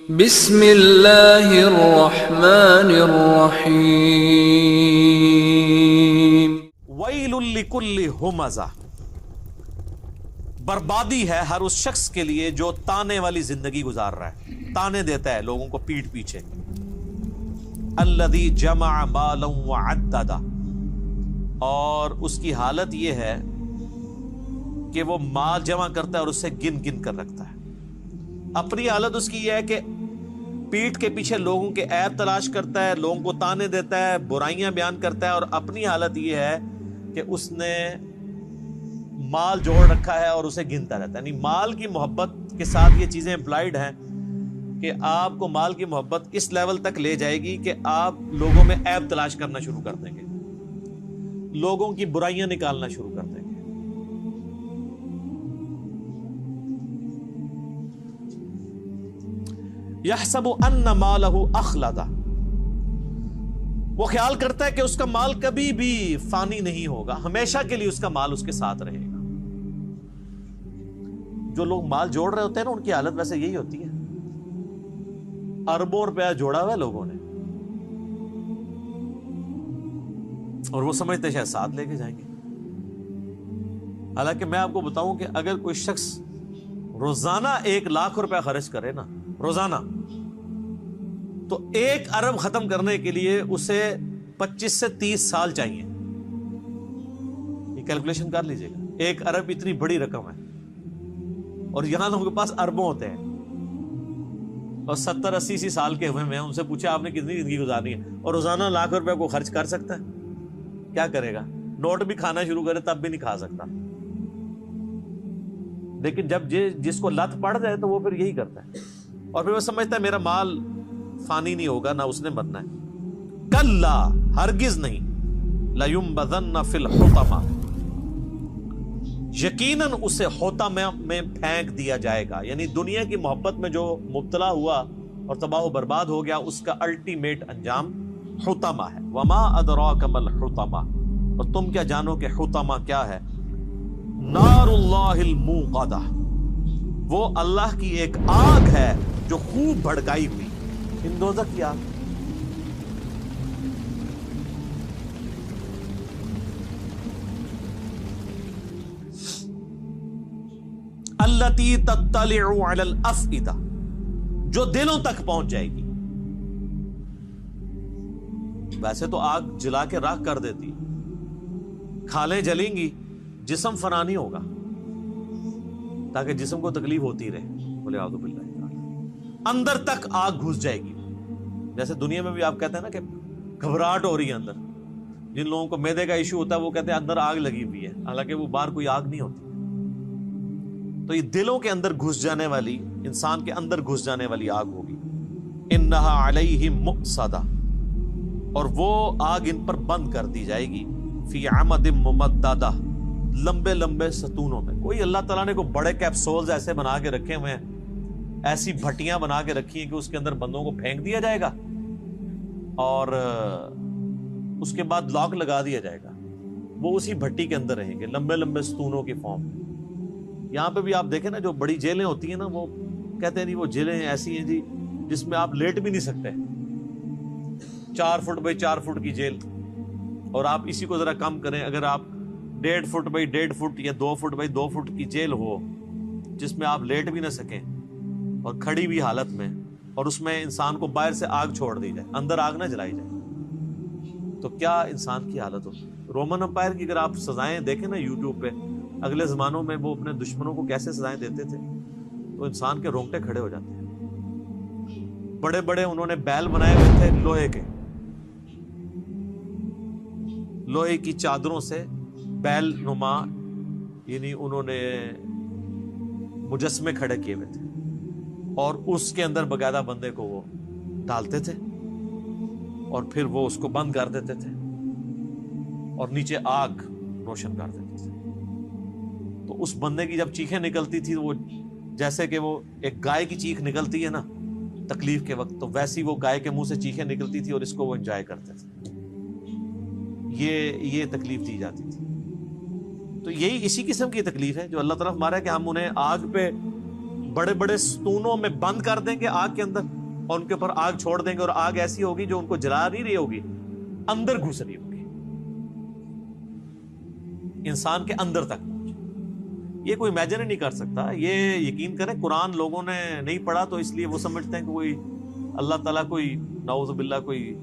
بسم اللہ الرحمن الرحیم ویل لکل ہمزہ، بربادی ہے ہر اس شخص کے لیے جو تانے والی زندگی گزار رہا ہے، تانے دیتا ہے لوگوں کو پیٹ پیچھے۔ الذی جمع مالا وعددہ، اور اس کی حالت یہ ہے کہ وہ مال جمع کرتا ہے اور اسے گن گن کر رکھتا ہے۔ اپنی حالت اس کی یہ ہے کہ پیٹ کے پیچھے لوگوں کے عیب تلاش کرتا ہے، لوگوں کو تانے دیتا ہے، برائیاں بیان کرتا ہے، اور اپنی حالت یہ ہے کہ اس نے مال جوڑ رکھا ہے اور اسے گنتا رہتا ہے۔ یعنی مال کی محبت کے ساتھ یہ چیزیں امپلائڈ ہیں کہ آپ کو مال کی محبت اس لیول تک لے جائے گی کہ آپ لوگوں میں عیب تلاش کرنا شروع کر دیں گے، لوگوں کی برائیاں نکالنا شروع کر دیں گے۔ یحسب ان مالہ اخلدہ، وہ خیال کرتا ہے کہ اس کا مال کبھی بھی فانی نہیں ہوگا، ہمیشہ کے لیے اس کا مال اس کے ساتھ رہے گا۔ جو لوگ مال جوڑ رہے ہوتے ہیں نا، ان کی حالت ویسے یہی ہوتی ہے۔ اربوں روپیہ جوڑا ہوا ہے لوگوں نے، اور وہ سمجھتے شاید ساتھ لے کے جائیں گے۔ حالانکہ میں آپ کو بتاؤں کہ اگر کوئی شخص روزانہ 1,00,000 روپیہ خرچ کرے نا، روزانہ، تو 1 ارب ختم کرنے کے لیے اسے 25 سے 30 سال چاہیے۔ یہ کیلکولیشن کر لیجئے گا، 1 ارب اتنی بڑی رقم ہے، اور یہاں لوگوں کے پاس اربوں ہوتے ہیں، اور 70-80 سال کے ہوئے ہیں، ان سے پوچھا آپ نے کتنی زندگی گزارنی ہے، اور روزانہ 1,00,000 روپے کو خرچ کر سکتا ہے؟ کیا کرے گا؟ نوٹ بھی کھانا شروع کرے تب بھی نہیں کھا سکتا۔ لیکن جب جس کو لت پڑ جائے تو وہ پھر یہی کرتا ہے، اور پھر وہ سمجھتا ہے میرا مال فانی نہیں ہوگا، نہ اس نے مرنا ہے۔ کلا، ہرگز نہیں، لَيُنبَذَنَّ فِي الْحُطَمَةِ، یقیناً اسے حطمہ میں پھینک دیا جائے گا۔ یعنی دنیا کی محبت میں جو مبتلا ہوا اور تباہ و برباد ہو گیا، اس کا الٹیمیٹ انجام حطمہ ہے۔ وَمَا أَدْرَاكَ مَا الْحُطَمَةُ، اور تم کیا جانو کہ حطمہ کیا ہے؟ نار اللہ الموقدہ، وہ اللہ کی ایک آگ ہے جو خوب بھڑکائی ہوئی، دوزخ کی آگ۔ التی تطلع علی الافئدہ، جو دلوں تک پہنچ جائے گی۔ ویسے تو آگ جلا کے راکھ کر دیتی، کھالیں جلیں گی، جسم فنا نہیں ہوگا، تاکہ جسم کو تکلیف ہوتی رہے۔ بولے اعوذ باللہ، اندر تک آگ گھس جائے گی۔ جیسے دنیا میں بھی آپ کہتے ہیں نا کہ گھبراہٹ ہو رہی ہے اندر، جن لوگوں کو معدے کا ایشو ہوتا ہے وہ کہتے ہیں اندر آگ لگی ہوئی ہے، حالانکہ وہ باہر کوئی آگ نہیں ہوتی۔ تو یہ دلوں کے اندر گھس جانے والی، انسان کے اندر گھس جانے والی آگ ہوگی۔ انہا علیہم مؤصدہ، اور وہ آگ ان پر بند کر دی جائے گی، فی عمد ممددہ، لمبے لمبے ستونوں میں۔ کوئی اللہ تعالیٰ نے کوئی بڑے کیپسولز ایسے بنا کے رکھے ہوئے ہیں، ایسی بھٹیاں بنا کے رکھی ہیں کہ اس کے اندر بندوں کو پھینک دیا جائے گا، اور اس کے بعد لاک لگا دیا جائے گا، وہ اسی بھٹی کے اندر رہیں گے، لمبے لمبے ستونوں کی فارم میں۔ یہاں پہ بھی آپ دیکھیں نا، جو بڑی جیلیں ہوتی ہیں نا، وہ کہتے ہیں جی وہ جیلیں ایسی ہیں جی جس میں آپ لیٹ بھی نہیں سکتے، 4 فٹ بائی 4 فٹ کی جیل، اور آپ اسی کو ذرا کم کریں، اگر آپ 1.5 فٹ بائی 1.5 فٹ یا 2 فٹ بائی 2 فٹ کی جیل ہو جس میں آپ لیٹ بھی نہ سکیں اور کھڑی ہوئی حالت میں، اور اس میں انسان کو باہر سے آگ چھوڑ دی جائے، اندر آگ نہ جلائی جائے، تو کیا انسان کی حالت ہوتی۔ رومن امپائر کی اگر آپ سزائیں دیکھیں نا یوٹیوب پہ، اگلے زمانوں میں وہ اپنے دشمنوں کو کیسے سزائیں دیتے تھے، تو انسان کے رونگٹے کھڑے ہو جاتے ہیں۔ بڑے بڑے انہوں نے بیل بنائے ہوئے تھے لوہے کے، لوہے کی چادروں سے بیل نما، یعنی انہوں نے مجسمے کھڑے کیے ہوئے تھے، اور اس کے اندر باقاعدہ بندے کو وہ ڈالتے تھے، اور پھر وہ اس کو بند کر دیتے تھے، اور نیچے آگ روشن کر دیتے تھے۔ تو اس بندے کی جب چیخیں نکلتی تھی، وہ جیسے کہ وہ ایک گائے کی چیخ نکلتی ہے نا تکلیف کے وقت، تو ویسی وہ گائے کے منہ سے چیخیں نکلتی تھی، اور اس کو وہ انجوائے کرتے تھے۔ یہ تکلیف دی جاتی تھی۔ تو یہی اسی قسم کی تکلیف ہے جو اللہ تعالیٰ ہمارا ہے کہ ہم انہیں آگ پہ بڑے بڑے ستونوں میں بند کر دیں گے آگ کے اندر اور ان کے اوپر آگ چھوڑ دیں گے اور آگ ایسی ہوگی جو ان کو جلا نہیں رہی ہوگی, اندر گھس رہی ہوگی, انسان کے اندر تک. یہ کوئی امیجن ہی نہیں کر سکتا. یہ یقین کریں قرآن لوگوں نے نہیں پڑھا تو اس لیے وہ سمجھتے ہیں کہ کوئی اللہ تعالیٰ کوئی نعوذ باللہ کوئی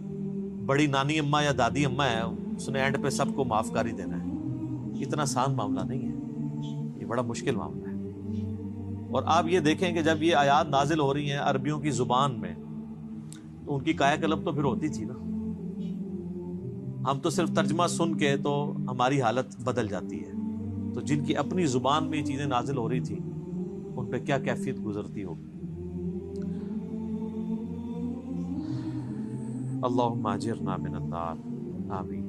بڑی نانی اماں یا دادی اماں ہے, اس نے اینڈ پہ سب کو معاف کر ہی دینا ہے. اتنا آسان معاملہ نہیں ہے, یہ بڑا مشکل معاملہ ہے. اور آپ یہ دیکھیں کہ جب یہ آیات نازل ہو رہی ہیں عربیوں کی زبان میں تو ان کی کایا قلب تو پھر ہوتی تھی نا. ہم تو صرف ترجمہ سن کے تو ہماری حالت بدل جاتی ہے, تو جن کی اپنی زبان میں یہ چیزیں نازل ہو رہی تھی ان پہ کیا کیفیت گزرتی ہوگی. اللہم اجرنا من النار, آمین.